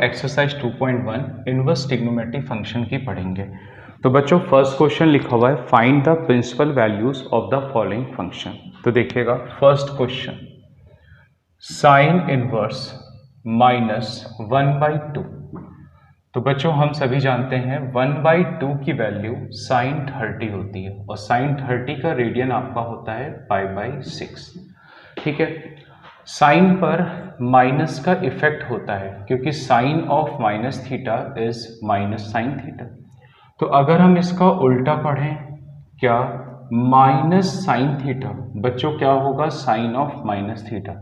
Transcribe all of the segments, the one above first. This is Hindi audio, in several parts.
एक्सरसाइज 2.1 इनवर्स ट्रिग्नोमेट्री फंक्शन की पढ़ेंगे। तो बच्चों फर्स्ट क्वेश्चन लिखा हुआ है find the principal values of the following function. तो देखिएगा फर्स्ट क्वेश्चन, साइन इनवर्स -1/2। तो बच्चों हम सभी जानते हैं 1/2 की वैल्यू साइन 30 होती है और साइन 30 का रेडियन आपका होता है π/6। ठीक है, साइन पर माइनस का इफेक्ट होता है क्योंकि sine of minus theta is minus sine theta. तो अगर हम इसका उल्टा पढ़ें, क्या माइनस साइन थीटा बच्चों क्या होगा, साइन ऑफ माइनस थीटा।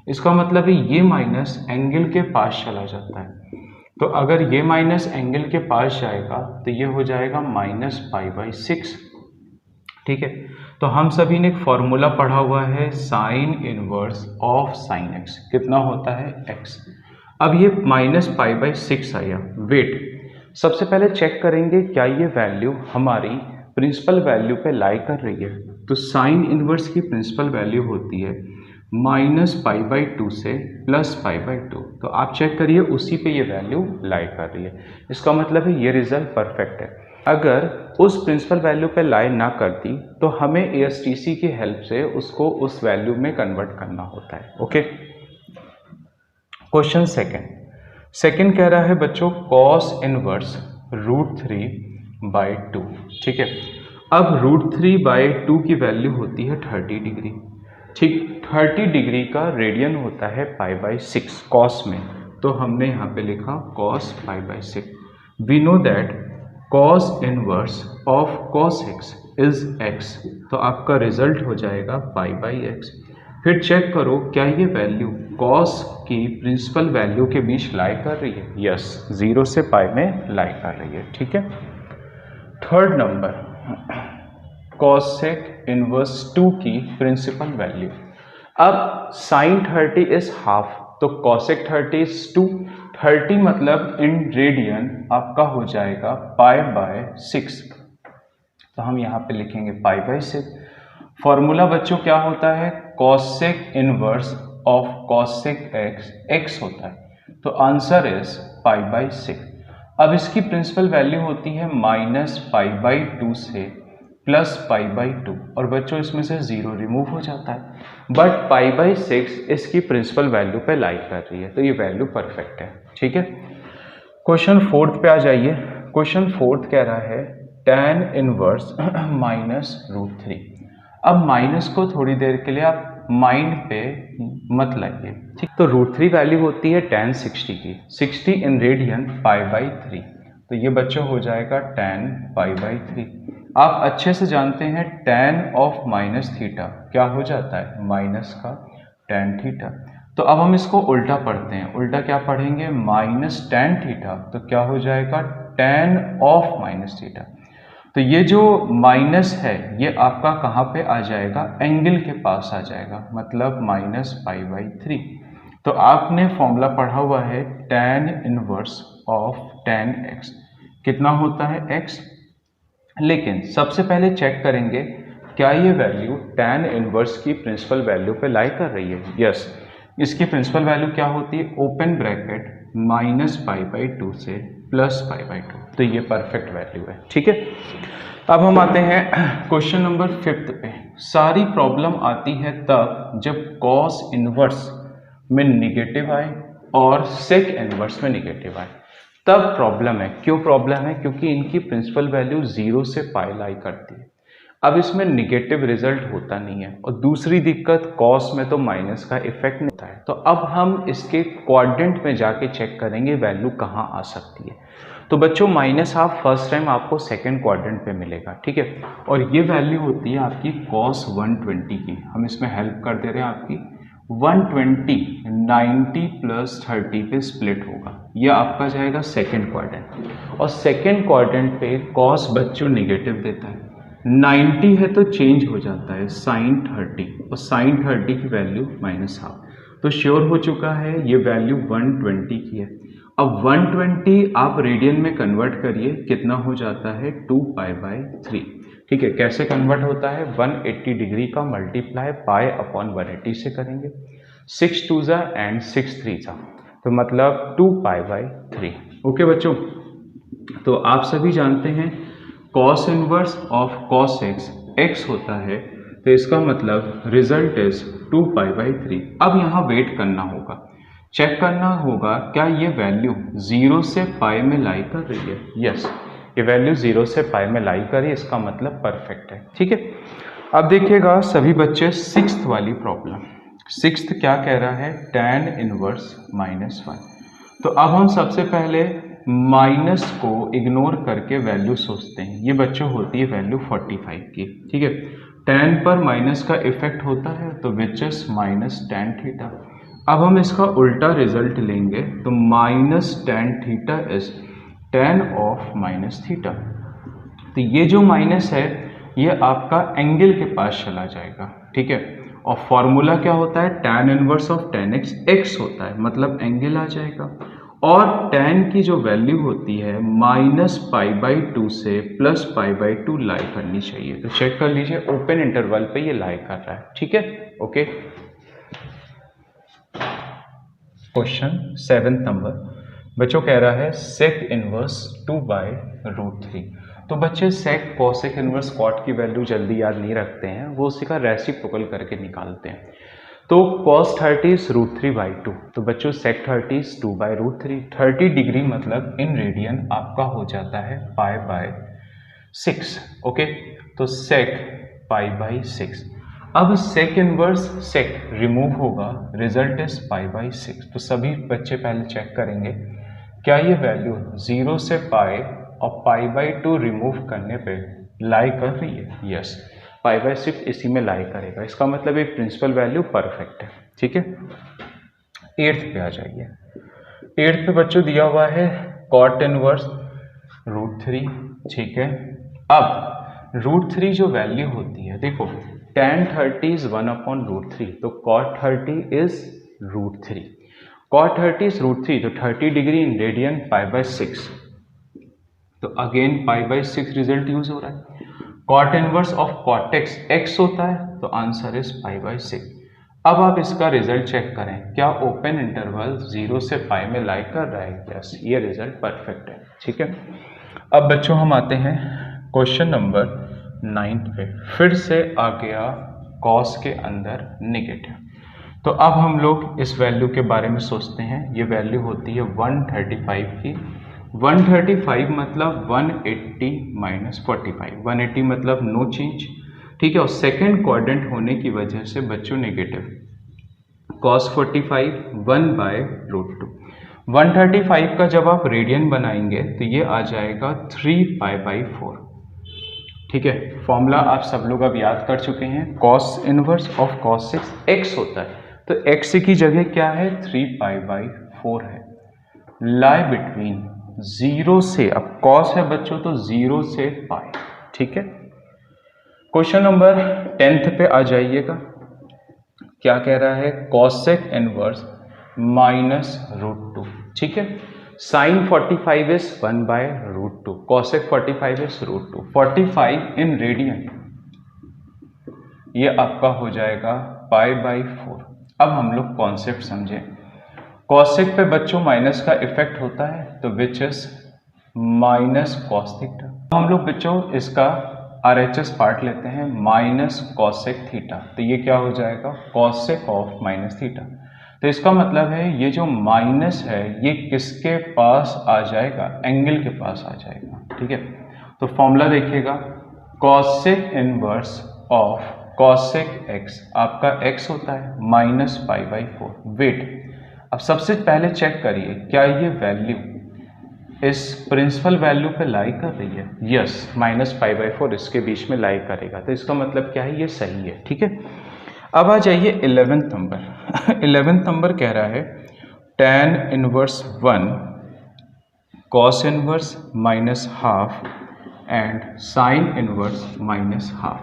इसका मतलब है ये माइनस एंगल के पास चला जाता है। तो अगर ये माइनस एंगल के पास जाएगा तो ये हो जाएगा -π/6। ठीक है, तो हम सभी ने एक फॉर्मूला पढ़ा हुआ है sine inverse of sine x कितना होता है x। अब ये -π/6 आया। वेट, सबसे पहले चेक करेंगे क्या ये वैल्यू हमारी प्रिंसिपल वैल्यू पे लाई कर रही है। तो साइन इनवर्स की प्रिंसिपल वैल्यू होती है -π/2 से +π/2। तो आप चेक करिए उसी पे ये वैल्यू लाई कर रही है। इसका मतलब है ये रिजल्ट परफेक्ट है। अगर उस प्रिंसिपल वैल्यू पे लाई ना करती तो हमें ASTC की हेल्प से उसको उस वैल्यू में कन्वर्ट करना होता है। ओके, क्वेश्चन सेकंड कह रहा है बच्चों cos इनवर्स √3/2। ठीक है, अब √3/2 की वैल्यू होती है 30 डिग्री। ठीक, 30 डिग्री का रेडियन होता है π/6 cos में, तो हमने यहाँ पे लिखा cos π/6। We know that cos inverse of cos x is x, तो आपका रिजल्ट हो जाएगा π/x। फिर चेक करो क्या ये वैल्यू cos की प्रिंसिपल वैल्यू के बीच लाई कर रही है। यस, 0 से π में लाई कर रही है। ठीक है, थर्ड नंबर cosec इनवर्स 2 की प्रिंसिपल वैल्यू। अब sin 30 इज हाफ, तो cosec 30 इज 2। 30 मतलब इन रेडियन आपका हो जाएगा π/6, तो हम यहाँ पे लिखेंगे π/6। फॉर्मूला बच्चों क्या होता है, cosec inverse of cosec x x होता है, तो आंसर इज π/6। अब इसकी प्रिंसिपल वैल्यू होती है -π/2 से +π/2, और बच्चों इसमें से 0 रिमूव हो जाता है, बट π/6 इसकी प्रिंसिपल वैल्यू पे लाई कर रही है, तो ये वैल्यू परफेक्ट है। ठीक है, क्वेश्चन फोर्थ पे आ जाइए। क्वेश्चन फोर्थ कह रहा है tan इनवर्स -√3। अब माइनस को थोड़ी देर के लिए आप माइंड पे मत लाइए। ठीक, तो √3 वैल्यू होती है tan 60 की, 60 इन रेडियन π/3, तो ये बच्चों हो जाएगा tan π/3। आप अच्छे से जानते हैं tan ऑफ माइनस थीटा क्या हो जाता है, माइनस का tan थीटा। तो अब हम इसको उल्टा पढ़ते हैं। उल्टा क्या पढ़ेंगे, -tan थीटा, तो क्या हो जाएगा tan ऑफ माइनस थीटा। तो ये जो माइनस है ये आपका कहाँ पे आ जाएगा, एंगल के पास आ जाएगा, मतलब -π/3। तो आपने फॉर्मूला पढ़ा हुआ है tan inverse of tan x कितना होता है x। लेकिन सबसे पहले चेक करेंगे क्या ये वैल्यू tan इनवर्स की प्रिंसिपल वैल्यू पे लाई कर रही है। यस, इसकी प्रिंसिपल वैल्यू क्या होती है, ओपन ब्रैकेट -π/2 से +π/2, तो ये परफेक्ट वैल्यू है। ठीक है, अब हम आते हैं क्वेश्चन नंबर 5 पे। सारी प्रॉब्लम आती है तब जब cos इनवर्स में निगेटिव आए और sec इनवर्स में निगेटिव आए, तब प्रॉब्लम है। क्यों प्रॉब्लम है, क्योंकि इनकी प्रिंसिपल वैल्यू 0 से π लाई करती है। अब इसमें निगेटिव रिजल्ट होता नहीं है, और दूसरी दिक्कत cos में तो माइनस का इफेक्ट नहीं होता है। तो अब हम इसके क्वाड्रेंट में जाके चेक करेंगे वैल्यू कहाँ आ सकती है। तो बच्चों -1/2 फर्स्ट टाइम आपको सेकंड क्वाड्रेंट पे मिलेगा। ठीक है, और ये वैल्यू होती है आपकी cos 120 की। हम इसमें हेल्प कर दे रहे हैं आपकी 120 90 + 30 पे स्प्लिट होगा, यह आपका जाएगा सेकंड क्वाड्रेंट। और सेकंड क्वाड्रेंट पे cos बच्चों निगेटिव देता है, 90 है तो चेंज हो जाता है sin 30, और sin 30 की वैल्यू -1/2, तो श्योर हो चुका है ये वैल्यू 120 की है। अब 120 आप रेडियन में कन्वर्ट करिए, कितना हो जाता है 2π/3। ठीक है, कैसे कन्वर्ट होता है, 180 डिग्री का मल्टीप्लाई π/180 से करेंगे, 6 2 एंड 6 3 तो मतलब 2π/3। 3। ओके बच्चों, तो आप सभी जानते हैं cos inverse of cos x x होता है, तो इसका मतलब रिजल्ट इज 2π/3। अब यहाँ वेट करना होगा, चेक करना होगा क्या ये वैल्यू 0 से पाई में लाई कर रही है। यस, ये वैल्यू 0 से पाई में लाई कर रही है, इसका मतलब परफेक्ट है। ठीक है, अब देखिएगा सभी बच्चे सिक्स्थ वाली प्रॉब्लम। सिक्स्थ क्या कह रहा है, tan इनवर्स -1। तो अब हम सबसे पहले माइनस को इग्नोर करके वैल्यू सोचते हैं। ये बच्चों होती है वैल्यू 45 की। ठीक है, tan पर माइनस का इफेक्ट होता है, तो विच इज -tan थीटा। अब हम इसका उल्टा रिजल्ट लेंगे, तो -tan theta is tan of -theta. तो ये जो माइनस है ये आपका एंगल के पास चला जाएगा। ठीक है, और फॉर्मूला क्या होता है, tan inverse of tan x x होता है, मतलब एंगल आ जाएगा। और tan की जो वैल्यू होती है -π/2 से +π/2 लाई करनी चाहिए। तो चेक कर लीजिए ओपन इंटरवल पे ये लाई कर रहा है। ठीक है, ओके। क्वेश्चन 7 नंबर बच्चों कह रहा है सेक इनवर्स 2/√3। तो बच्चे सेक कॉसेक इनवर्स कॉट की वैल्यू जल्दी याद नहीं रखते हैं, वो उसी का रेसिप्रोकल करके निकालते हैं। तो cos 30 इज √3/2। तो बच्चों सेक 30 इज 2/√3। 30 डिग्री मतलब इन रेडियन आपका हो जाता है π/6। ओके, तो सेक π/6। अब सेक इनवर्स सेक रिमूव होगा, रिजल्ट इज π/6। तो सभी बच्चे पहले चेक करेंगे क्या ये वैल्यू 0 से पाई और π/2 रिमूव करने पे लाई कर रही है। यस, π/6 इसी में लाई करेगा, इसका मतलब एक प्रिंसिपल वैल्यू परफेक्ट है। ठीक है, 8th पे आ जाइए। 8th पे बच्चों दिया हुआ है कॉट इनवर्स √3। ठीक है, अब √3 जो वैल्यू होती है, देखो tan 30 इज 1/√3, तो cot 30 इज √3। cot 30 इज √3, तो 30 डिग्री इन रेडियन π/6, तो अगेन π/6 रिजल्ट यूज हो रहा है। cot inverse of cot x x होता है, तो आंसर इज π/6। अब आप इसका रिजल्ट चेक करें, क्या ओपन इंटरवल 0 से पाई में लाई कर रहा है। यस, ये रिजल्ट परफेक्ट है। ठीक है, अब बच्चों हम आते हैं क्वेश्चन नंबर 9 पे। फिर से आ गया कॉस के अंदर नेगेटिव। तो अब हम लोग इस वैल्यू के बारे में सोचते हैं। ये वैल्यू होती है 135 की। 135 मतलब 180 - 45। 180 मतलब नो चेंज। ठीक है, और सेकेंड क्वाड्रेंट होने की वजह से बच्चों नेगेटिव। कॉस 45 1/√2। 135 का जब आप रेडियन बनाएंगे तो ये आ जाएगा 3π/4। ठीक है, फॉर्मूला आप सब लोग अब याद कर चुके हैं, cos inverse of cos 6 x होता है, तो x की जगह क्या है 3π/4 है। लाई बिटवीन 0 से, अब कॉस है बच्चों तो 0 से पाई। ठीक है, क्वेश्चन नंबर 10th पे आ जाइएगा। क्या कह रहा है, कॉसेक इनवर्स -√2। ठीक है, sine 45 is 1/√2, cosec 45 is √2। 45 in radian ये आपका हो जाएगा π/4। अब हम लोग कॉन्सेप्ट समझें। कॉसेक पे बच्चों माइनस का इफेक्ट होता है, तो विच इज -cos थीटा। हम लोग बच्चों इसका RHS पार्ट लेते हैं, -cosec थीटा, तो ये क्या हो जाएगा cosec ऑफ -थीटा। तो इसका मतलब है ये जो माइनस है ये किसके पास आ जाएगा, एंगल के पास आ जाएगा। ठीक है, तो फॉर्मूला देखिएगा, cosec inverse of cosec x आपका x होता है -π/4। वेट, अब सबसे पहले चेक करिए क्या ये वैल्यू इस प्रिंसिपल वैल्यू पे लाई कर रही है। यस, -π/4 इसके बीच में लाई करेगा, तो इसका मतलब क्या है, ये सही है। ठीक है, अब आ जाइए 11th नंबर। 11th नंबर कह रहा है tan inverse 1 cos inverse -½ and sine inverse -½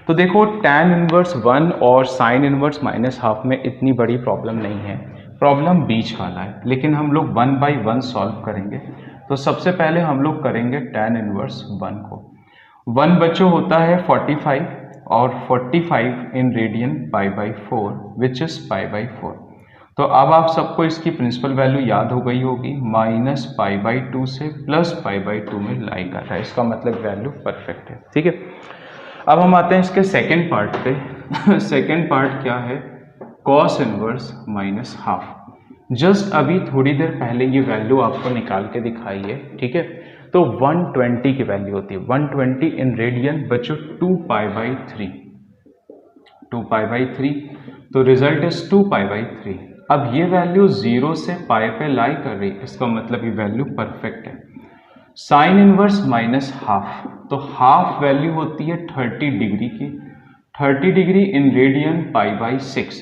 तो देखो tan इनवर्स 1 और साइन इनवर्स -½ में इतनी बड़ी प्रॉब्लम नहीं है, प्रॉब्लम बीच वाला है, लेकिन हम लोग 1 by 1 सॉल्व करेंगे। तो सबसे पहले हम लोग करेंगे tan इनवर्स 1 को। 1 बच्चों होता है 45 और 45 इन रेडियन π/4 विच इज π/4। तो अब आप सबको इसकी प्रिंसिपल वैल्यू याद हो गई होगी, -π/2 से +π/2 में लाई कर रहा है, इसका मतलब वैल्यू परफेक्ट है। ठीक है, अब हम आते हैं इसके सेकेंड पार्ट पे। सेकेंड पार्ट क्या है, cos इनवर्स -½ जस्ट अभी थोड़ी देर पहले ये वैल्यू आपको निकाल के दिखाई है। ठीक है, तो 120 की वैल्यू होती है, 120 इन रेडियन बच्चों 2π/3, 2π/3, तो रिजल्ट इज 2π/3। अब ये वैल्यू 0 से पाई पे लाई कर रही है, इसका मतलब ये वैल्यू परफेक्ट है। साइन इनवर्स -½ तो हाफ वैल्यू होती है 30 डिग्री की, 30 डिग्री इन रेडियन π/6।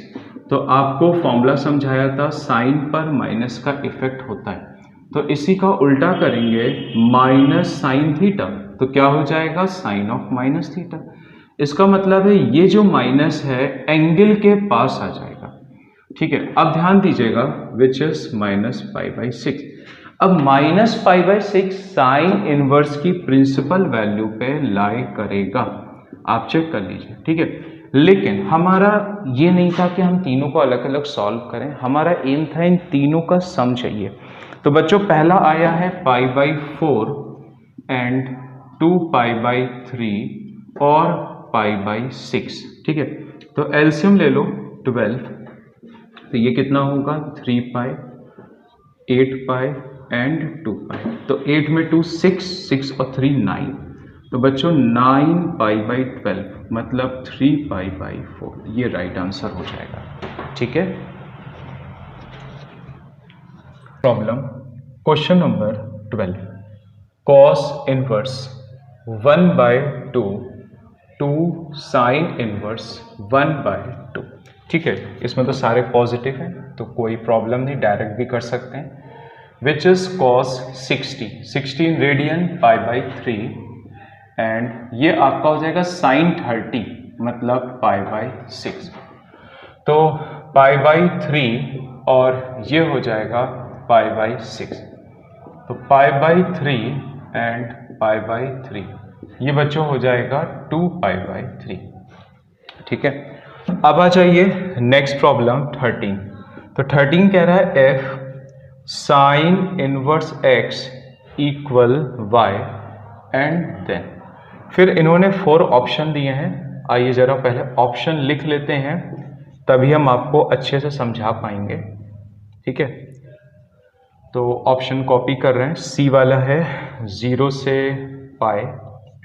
तो आपको फॉर्मूला समझाया था, साइन पर माइनस का इफेक्ट होता है, तो इसी का उल्टा करेंगे, -sin θ, तो क्या हो जाएगा, sin ऑफ -θ। इसका मतलब है ये जो माइनस है एंगल के पास आ जाएगा। ठीक है, अब ध्यान दीजिएगा, विच इज -π/6। अब -π/6 साइन इनवर्स की प्रिंसिपल वैल्यू पे लाई करेगा, आप चेक कर लीजिए। ठीक है, लेकिन हमारा ये नहीं था कि हम तीनों को अलग अलग सॉल्व करें, हमारा एम था इन तीनों का सम चाहिए। तो बच्चों पहला आया है π/4 एंड 2π/3 और π/6। ठीक है, तो एलसीएम ले लो 12, तो ये कितना होगा, 3π, 8π एंड 2π। तो 8 में 2 6, 6 और 3 9, तो बच्चों 9π/12 मतलब 3π/4, ये राइट आंसर हो जाएगा। ठीक है, problem question number 12, cos inverse 1/2 two sine inverse 1/2। ठीक है, इसमें तो सारे पॉजिटिव हैं तो कोई प्रॉब्लम नहीं, डायरेक्ट भी कर सकते हैं। Which is cos 60 radian π/3 and ये आपका हो जाएगा sin 30 मतलब π/6। तो π/3 और ये हो जाएगा π/6, तो π/3 एंड π/3 ये बच्चों हो जाएगा 2π/3। ठीक है, अब आ जाइए नेक्स्ट प्रॉब्लम 13। तो 13 कह रहा है f sine inverse x equal y and then, फिर इन्होंने 4 ऑप्शन दिए हैं। आइए जरा पहले ऑप्शन लिख लेते हैं, तभी हम आपको अच्छे से समझा पाएंगे। ठीक है, तो ऑप्शन कॉपी कर रहे हैं। सी वाला है 0 से पाई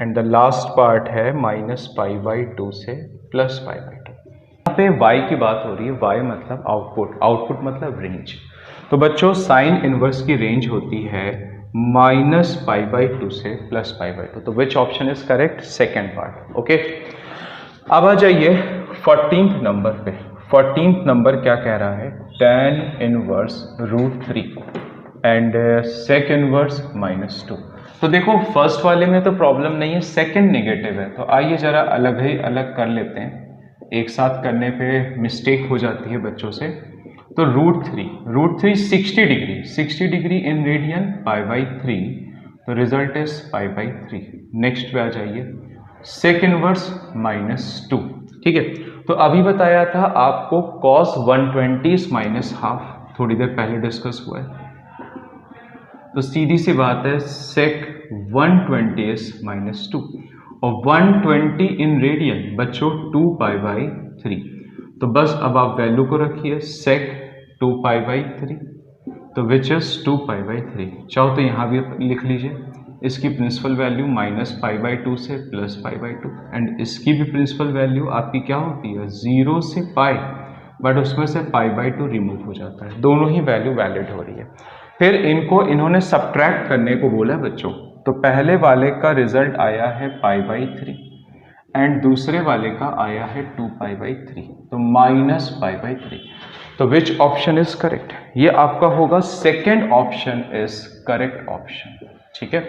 एंड द लास्ट पार्ट है -π/2 से +π/2। यहाँ पे y की बात हो रही है, y मतलब आउटपुट, आउटपुट मतलब रेंज। तो बच्चों साइन इनवर्स की रेंज होती है -π/2 से +π/2, तो which option is correct, second part. Okay, अब आ जाइए 14th नंबर पे। 14th नंबर क्या कह रहा है, tan inverse √3 and sec inverse -2। तो देखो फर्स्ट वाले में तो प्रॉब्लम नहीं है, सेकंड नेगेटिव है, तो आइए जरा अलग ही अलग कर लेते हैं, एक साथ करने पे मिस्टेक हो जाती है बच्चों से। तो √3 60 डिग्री इन रेडियन π/3, तो रिजल्ट इज π/3। नेक्स्ट पे आ जाइए, sec इनवर्स -2। ठीक है, तो अभी बताया था आपको cos 120 -½ थोड़ी देर पहले डिस्कस हुआ है, तो सीधी सी बात है sec 120 -2 और 120 इन रेडियन बच्चों 2π/3। तो बस अब आप वैल्यू को रखिए sec 2π/3, तो विच इज 2π/3। चाहो तो यहाँ भी लिख लीजिए, इसकी प्रिंसिपल वैल्यू -π/2 से +π/2 एंड इसकी भी प्रिंसिपल वैल्यू आपकी क्या होती है 0 से पाई, बट उसमें से π/2 रिमूव हो जाता है, दोनों ही वैल्यू वैलिड हो रही है। फिर इनको इन्होंने सब्ट्रैक्ट करने को बोला है बच्चों, तो पहले वाले का रिजल्ट आया है π/3 एंड दूसरे वाले का आया है 2π/3, तो -π/3। तो विच ऑप्शन इज करेक्ट, ये आपका होगा second option is correct option. ठीक है,